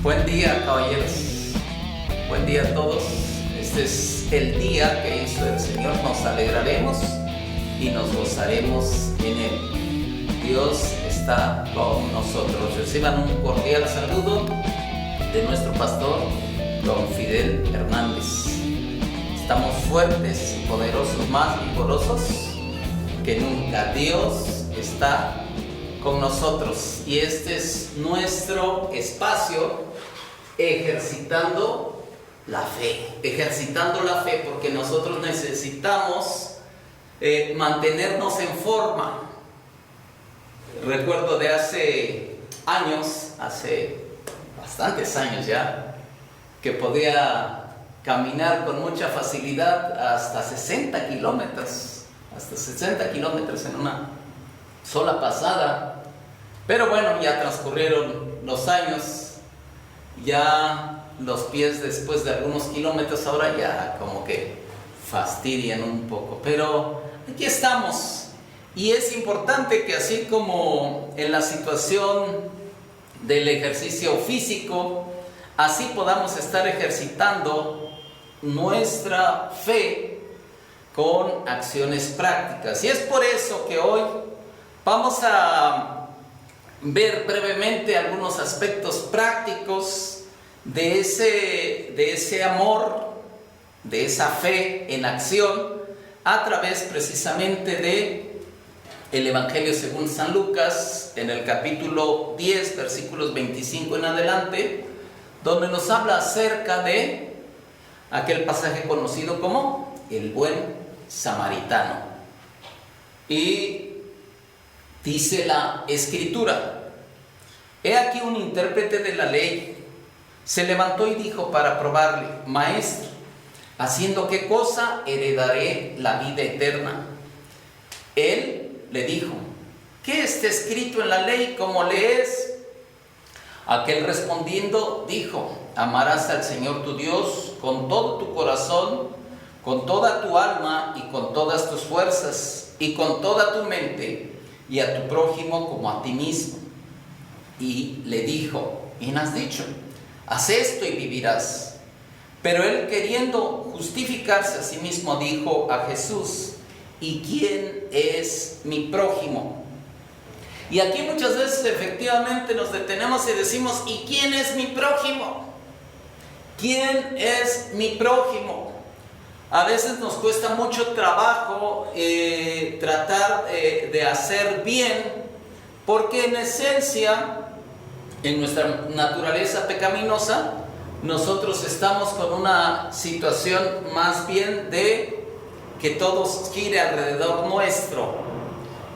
Buen día, caballeros. Buen día a todos. Este es el día que hizo el Señor. Nos alegraremos y nos gozaremos en Él. Dios está con nosotros. Reciban un cordial saludo de nuestro pastor, don Fidel Hernández. Estamos fuertes y poderosos, más vigorosos que nunca. Dios está con nosotros y este es nuestro espacio ejercitando la fe, porque nosotros necesitamos mantenernos en forma. Recuerdo de hace bastantes años ya, que podía caminar con mucha facilidad hasta 60 kilómetros en una sola pasada. Pero bueno, ya transcurrieron los años, ya los pies después de algunos kilómetros ahora ya como que fastidian un poco, pero aquí estamos. Y es importante que así como en la situación del ejercicio físico, así podamos estar ejercitando nuestra fe con acciones prácticas. Y es por eso que hoy vamos a ver brevemente algunos aspectos prácticos de ese amor, de esa fe en acción, a través precisamente de el Evangelio según San Lucas, en el capítulo 10, versículos 25 en adelante, donde nos habla acerca de aquel pasaje conocido como el buen samaritano. Y dice la Escritura: he aquí un intérprete de la ley se levantó y dijo para probarle: Maestro, ¿haciendo qué cosa heredaré la vida eterna? Él le dijo: ¿qué está escrito en la ley? ¿Cómo lees? Aquel respondiendo dijo: amarás al Señor tu Dios con todo tu corazón, con toda tu alma y con todas tus fuerzas y con toda tu mente, y a tu prójimo como a ti mismo. Y le dijo: bien has dicho, haz esto y vivirás. Pero él, queriendo justificarse a sí mismo, dijo a Jesús: ¿y quién es mi prójimo? Y aquí muchas veces efectivamente nos detenemos y decimos: ¿y quién es mi prójimo? ¿Quién es mi prójimo? A veces nos cuesta mucho trabajo tratar de hacer bien, porque en esencia, en nuestra naturaleza pecaminosa, nosotros estamos con una situación más bien de que todo gire alrededor nuestro.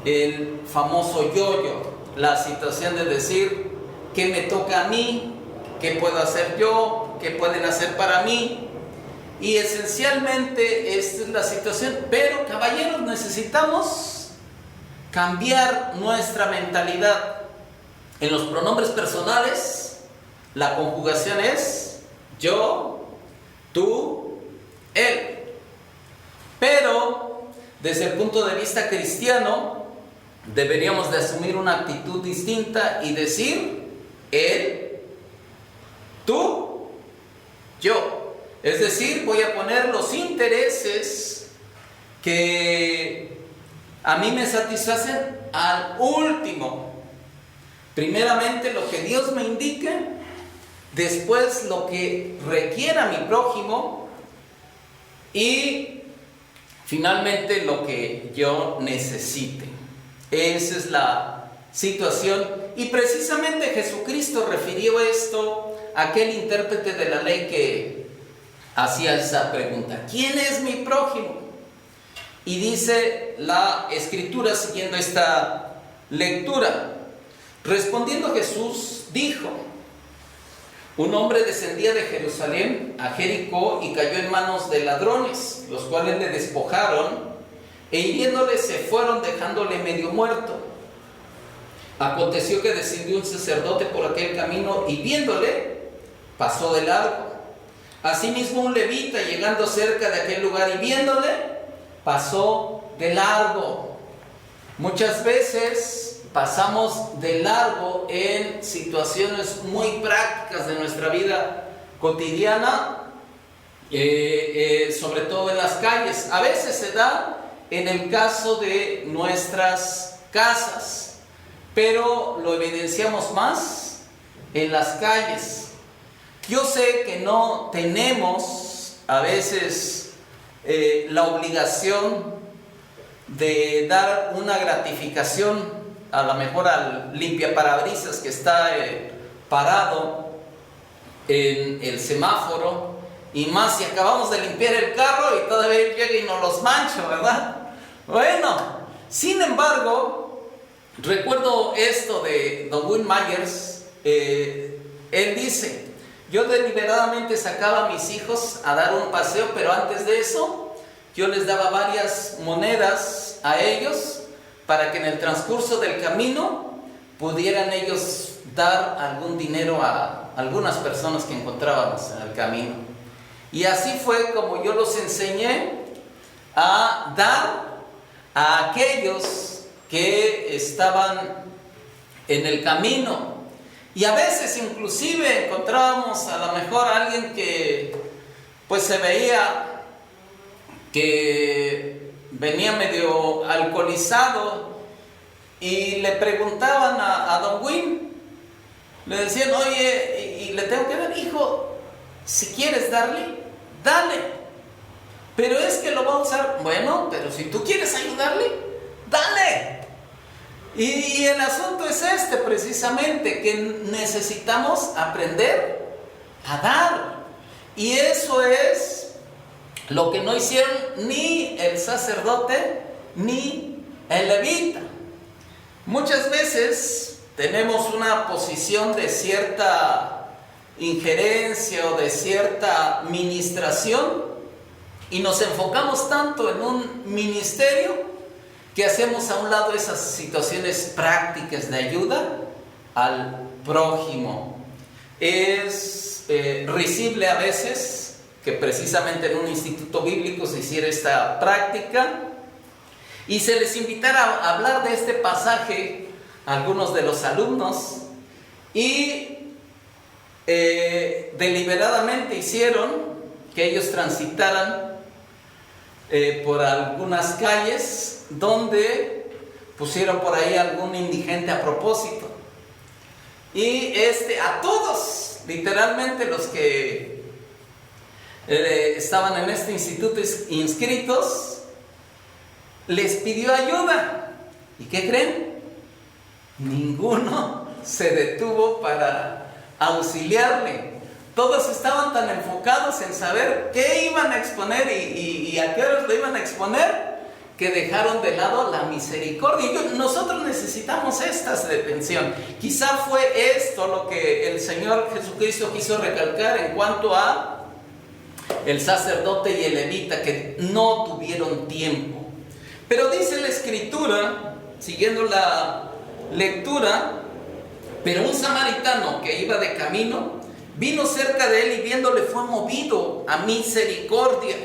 El famoso yo-yo, la situación de decir: ¿qué me toca a mí? ¿Qué puedo hacer yo? ¿Qué pueden hacer para mí? Y esencialmente esta es la situación. Pero, caballeros, necesitamos cambiar nuestra mentalidad. En los pronombres personales, la conjugación es yo, tú, él. Pero, desde el punto de vista cristiano, deberíamos de asumir una actitud distinta y decir: él, tú, yo. Es decir, voy a poner los intereses que a mí me satisfacen al último. Primeramente lo que Dios me indique, después lo que requiera mi prójimo y finalmente lo que yo necesite. Esa es la situación, y precisamente Jesucristo refirió esto a aquel intérprete de la ley que hacía esa pregunta: ¿quién es mi prójimo? Y dice la Escritura, siguiendo esta lectura: respondiendo Jesús dijo: un hombre descendía de Jerusalén a Jericó y cayó en manos de ladrones, los cuales le despojaron e hiriéndole se fueron, dejándole medio muerto. Aconteció que descendió un sacerdote por aquel camino y viéndole pasó de largo. Asimismo un levita, llegando cerca de aquel lugar y viéndole, pasó de largo. Muchas veces pasamos de largo en situaciones muy prácticas de nuestra vida cotidiana, sobre todo en las calles. A veces se da en el caso de nuestras casas, pero lo evidenciamos más en las calles. Yo sé que no tenemos a veces la obligación de dar una gratificación a lo mejor al limpiaparabrisas que está parado en el semáforo, y más si acabamos de limpiar el carro y todavía llega y nos los mancha, ¿verdad? Bueno, sin embargo, recuerdo esto de Don Will Myers. Él dice: yo deliberadamente sacaba a mis hijos a dar un paseo, pero antes de eso yo les daba varias monedas a ellos para que en el transcurso del camino pudieran ellos dar algún dinero a algunas personas que encontrábamos en el camino. Y así fue como yo los enseñé a dar a aquellos que estaban en el camino. Y a veces inclusive encontrábamos a lo mejor a alguien que pues se veía que venía medio alcoholizado, y le preguntaban a Don Win, le decían: oye, y le tengo que dar, hijo, si quieres darle, dale, pero es que lo va a usar. Bueno, pero si tú quieres ayudarle, dale. Y el asunto es este precisamente, que necesitamos aprender a dar. Y eso es lo que no hicieron ni el sacerdote ni el levita. Muchas veces tenemos una posición de cierta injerencia o de cierta ministración, y nos enfocamos tanto en un ministerio que hacemos a un lado esas situaciones prácticas de ayuda al prójimo. Es risible a veces que precisamente en un instituto bíblico se hiciera esta práctica y se les invitara a hablar de este pasaje a algunos de los alumnos, y deliberadamente hicieron que ellos transitaran por algunas calles donde pusieron por ahí algún indigente a propósito, y a todos, literalmente los que estaban en este instituto inscritos, les pidió ayuda. ¿Y qué creen? Ninguno se detuvo para auxiliarle. Todos estaban tan enfocados en saber qué iban a exponer y a qué horas lo iban a exponer, que dejaron de lado la misericordia. Nosotros necesitamos estas de atención. Quizá fue esto lo que el Señor Jesucristo quiso recalcar en cuanto a el sacerdote y el levita, que no tuvieron tiempo. Pero dice la Escritura, siguiendo la lectura: pero un samaritano que iba de camino vino cerca de él, y viéndole fue movido a misericordia.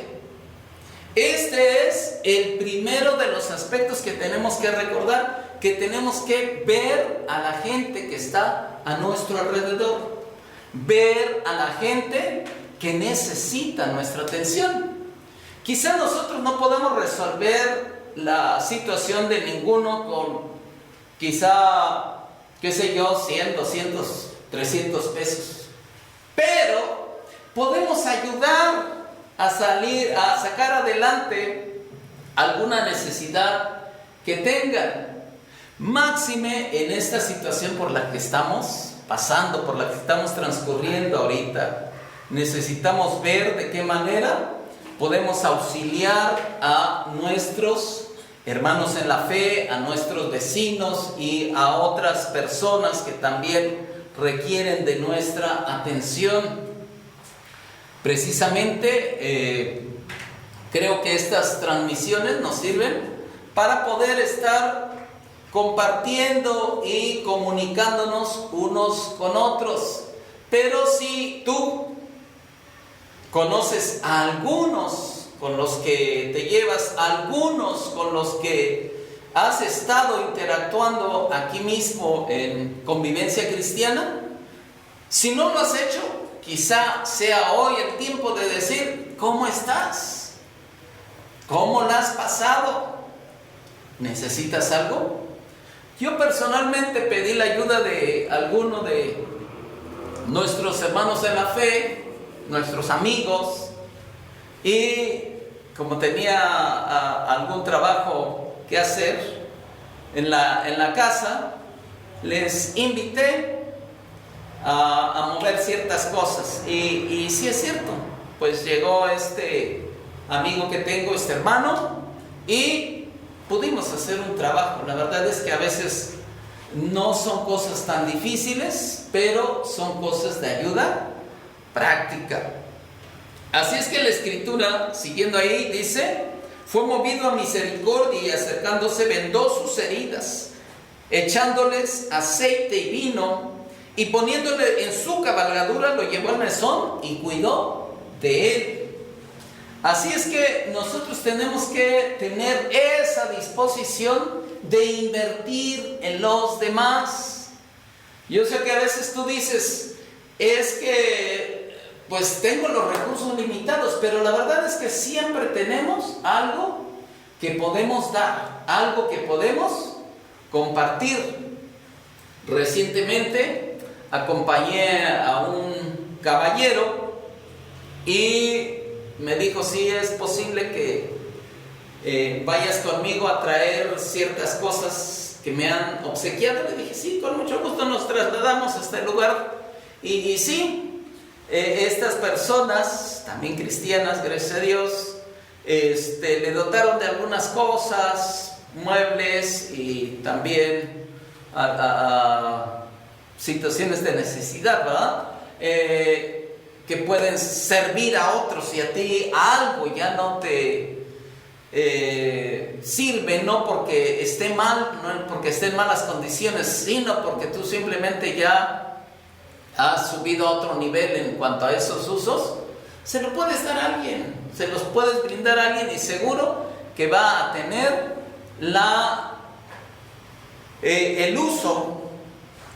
Este es el primero de los aspectos que tenemos que recordar, que tenemos que ver a la gente que está a nuestro alrededor, ver a la gente que necesita nuestra atención. Quizá nosotros no podemos resolver la situación de ninguno con quizá, qué sé yo, 100, 200, 300 pesos, pero podemos ayudar a sacar adelante alguna necesidad que tengan. Máxime en esta situación por la que estamos pasando, por la que estamos transcurriendo ahorita. Necesitamos ver de qué manera podemos auxiliar a nuestros hermanos en la fe, a nuestros vecinos y a otras personas que también requieren de nuestra atención. Precisamente creo que estas transmisiones nos sirven para poder estar compartiendo y comunicándonos unos con otros. Pero si tú conoces a algunos con los que te llevas, algunos con los que ¿Has estado interactuando aquí mismo en convivencia cristiana? Si no lo has hecho, quizá sea hoy el tiempo de decir, ¿cómo estás? ¿Cómo la has pasado? ¿Necesitas algo? Yo personalmente pedí la ayuda de alguno de nuestros hermanos en la fe, nuestros amigos, y como tenía algún trabajo que hacer en la casa, les invité a mover ciertas cosas. Y sí es cierto, pues llegó este amigo que tengo, este hermano, y pudimos hacer un trabajo. La verdad es que a veces no son cosas tan difíciles, pero son cosas de ayuda práctica. Así es que la escritura, siguiendo ahí, dice: fue movido a misericordia y acercándose vendó sus heridas, echándoles aceite y vino, y poniéndole en su cabalgadura lo llevó al mesón y cuidó de él. Así es que nosotros tenemos que tener esa disposición de invertir en los demás. Yo sé que a veces tú dices, es que pues tengo los recursos limitados, pero la verdad es que siempre tenemos algo que podemos dar, algo que podemos compartir. Recientemente acompañé a un caballero y me dijo, sí, es posible que vayas conmigo a traer ciertas cosas que me han obsequiado. Le dije, sí, con mucho gusto nos trasladamos a este lugar. Y sí, estas personas, también cristianas, gracias a Dios, le dotaron de algunas cosas, muebles y también a situaciones de necesidad, ¿verdad? Que pueden servir a otros, y a ti algo ya no te sirve, no porque esté mal, no porque esté en malas condiciones, sino porque tú simplemente ya has subido a otro nivel en cuanto a esos usos. Se lo puedes dar a alguien, se los puedes brindar a alguien, y seguro que va a tener el uso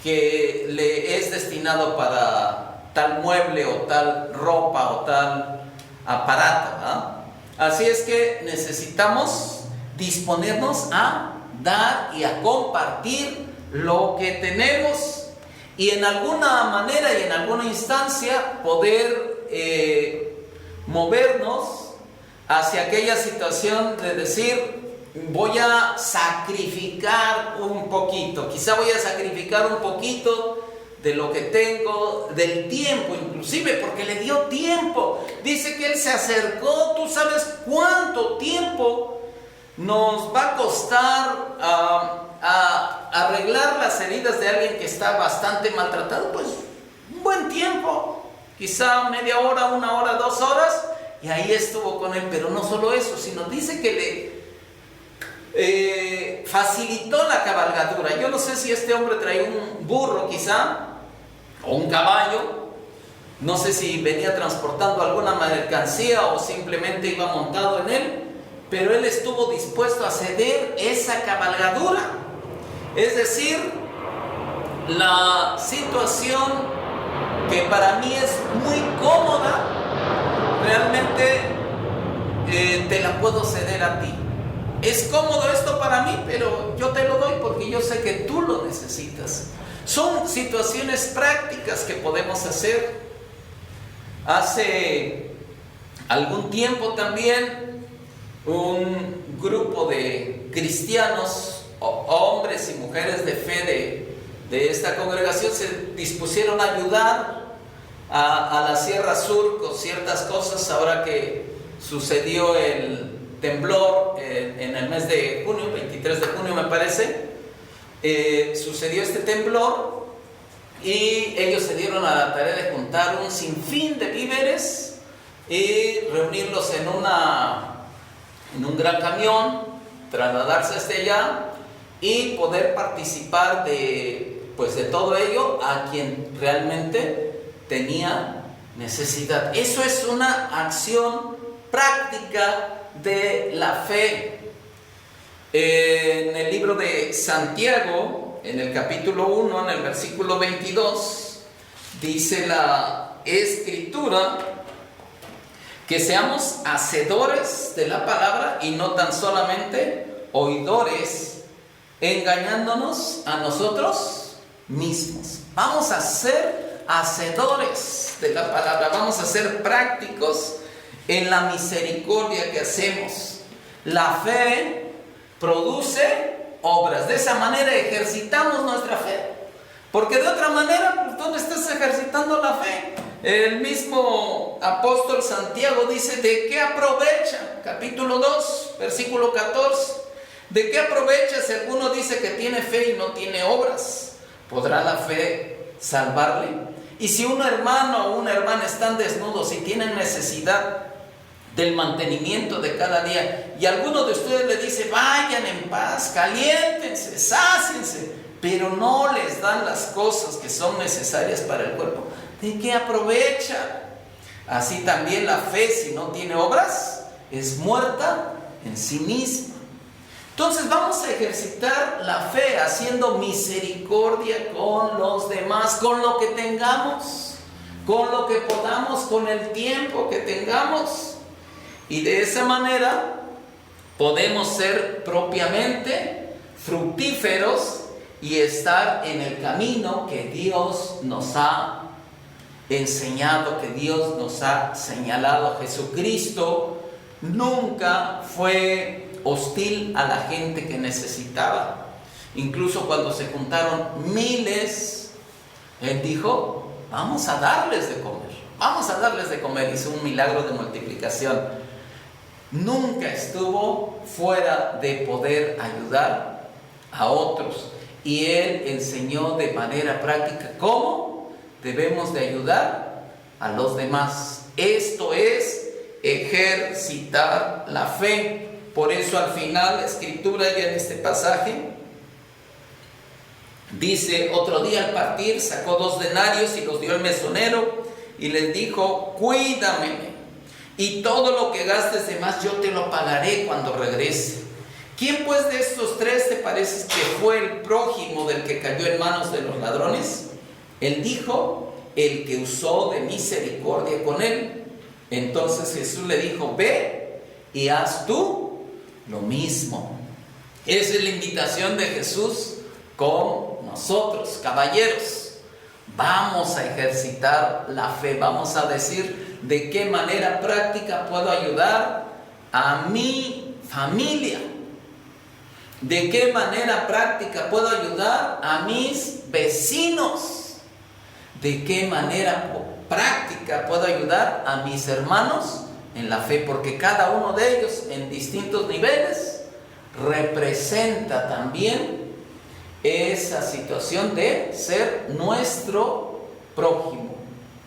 que le es destinado para tal mueble o tal ropa o tal aparato, ¿verdad? Así es que necesitamos disponernos a dar y a compartir lo que tenemos, y en alguna manera y en alguna instancia poder movernos hacia aquella situación de decir, voy a sacrificar un poquito, quizá voy a sacrificar un poquito de lo que tengo, del tiempo inclusive, porque le dio tiempo. Dice que él se acercó. ¿Tú sabes cuánto tiempo nos va a costar arreglar las heridas de alguien que está bastante maltratado? Pues un buen tiempo, quizá media hora, 1 hora, 2 horas, y ahí estuvo con él. Pero no solo eso, sino dice que le facilitó la cabalgadura. Yo no sé si este hombre traía un burro quizá, o un caballo, no sé si venía transportando alguna mercancía o simplemente iba montado en él, pero él estuvo dispuesto a ceder esa cabalgadura. Es decir, la situación que para mí es muy cómoda, realmente te la puedo ceder a ti. Es cómodo esto para mí, pero yo te lo doy porque yo sé que tú lo necesitas. Son situaciones prácticas que podemos hacer. Hace algún tiempo también un grupo de cristianos, hombres y mujeres de fe de esta congregación, se dispusieron a ayudar a la Sierra Sur con ciertas cosas ahora que sucedió el temblor en el mes de junio, 23 de junio me parece. Sucedió este temblor y ellos se dieron a la tarea de juntar un sinfín de víveres y reunirlos en un gran camión, trasladarse hasta allá y poder participar de todo ello a quien realmente tenía necesidad. Eso es una acción práctica de la fe. En el libro de Santiago, en el capítulo 1, en el versículo 22, dice la Escritura que seamos hacedores de la palabra y no tan solamente oidores, engañándonos a nosotros mismos. Vamos a ser hacedores de la palabra, vamos a ser prácticos en la misericordia que hacemos. La fe produce obras. De esa manera ejercitamos nuestra fe. Porque de otra manera, ¿dónde estás ejercitando la fe? El mismo apóstol Santiago dice: ¿de qué aprovecha? Capítulo 2, versículo 14. ¿De qué aprovecha si alguno dice que tiene fe y no tiene obras? ¿Podrá la fe salvarle? Y si un hermano o una hermana están desnudos y tienen necesidad del mantenimiento de cada día, y alguno de ustedes le dice: vayan en paz, caliéntense, sáciense, pero no les dan las cosas que son necesarias para el cuerpo, ¿de qué aprovecha? Así también la fe, si no tiene obras, es muerta en sí misma. Entonces vamos a ejercitar la fe haciendo misericordia con los demás, con lo que tengamos, con lo que podamos, con el tiempo que tengamos. Y de esa manera podemos ser propiamente fructíferos y estar en el camino que Dios nos ha enseñado, que Dios nos ha señalado. Jesucristo nunca fue hostil a la gente que necesitaba. Incluso cuando se juntaron miles, Él dijo: vamos a darles de comer, vamos a darles de comer. Hizo un milagro de multiplicación. Nunca estuvo fuera de poder ayudar a otros. Y Él enseñó de manera práctica cómo debemos de ayudar a los demás. Esto es ejercitar la fe. Por eso al final la Escritura, ya en este pasaje, dice: otro día al partir sacó 2 denarios y los dio al mesonero y les dijo: cuídame, y todo lo que gastes de más yo te lo pagaré cuando regrese. ¿Quién pues de estos 3 te parece que fue el prójimo del que cayó en manos de los ladrones? Él dijo: el que usó de misericordia con él. Entonces Jesús le dijo: ve y haz tú lo mismo. Esa es la invitación de Jesús con nosotros, caballeros. Vamos a ejercitar la fe, vamos a decir de qué manera práctica puedo ayudar a mi familia, de qué manera práctica puedo ayudar a mis vecinos, de qué manera práctica puedo ayudar a mis hermanos en la fe, porque cada uno de ellos en distintos niveles representa también esa situación de ser nuestro prójimo.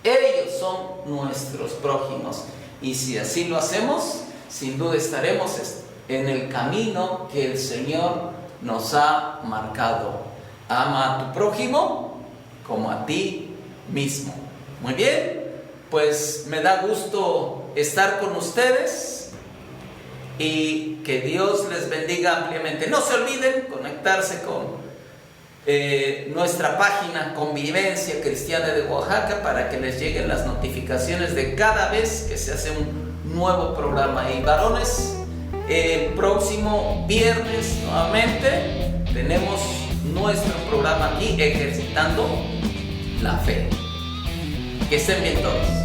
Ellos son nuestros prójimos, y si así lo hacemos, sin duda estaremos en el camino que el Señor nos ha marcado. Ama a tu prójimo como a ti mismo. Muy bien, pues me da gusto estar con ustedes y que Dios les bendiga ampliamente. No se olviden conectarse con nuestra página Convivencia Cristiana de Oaxaca para que les lleguen las notificaciones de cada vez que se hace un nuevo programa. Y varones, el próximo viernes nuevamente tenemos nuestro programa aquí, Ejercitando la Fe. Que estén bien todos.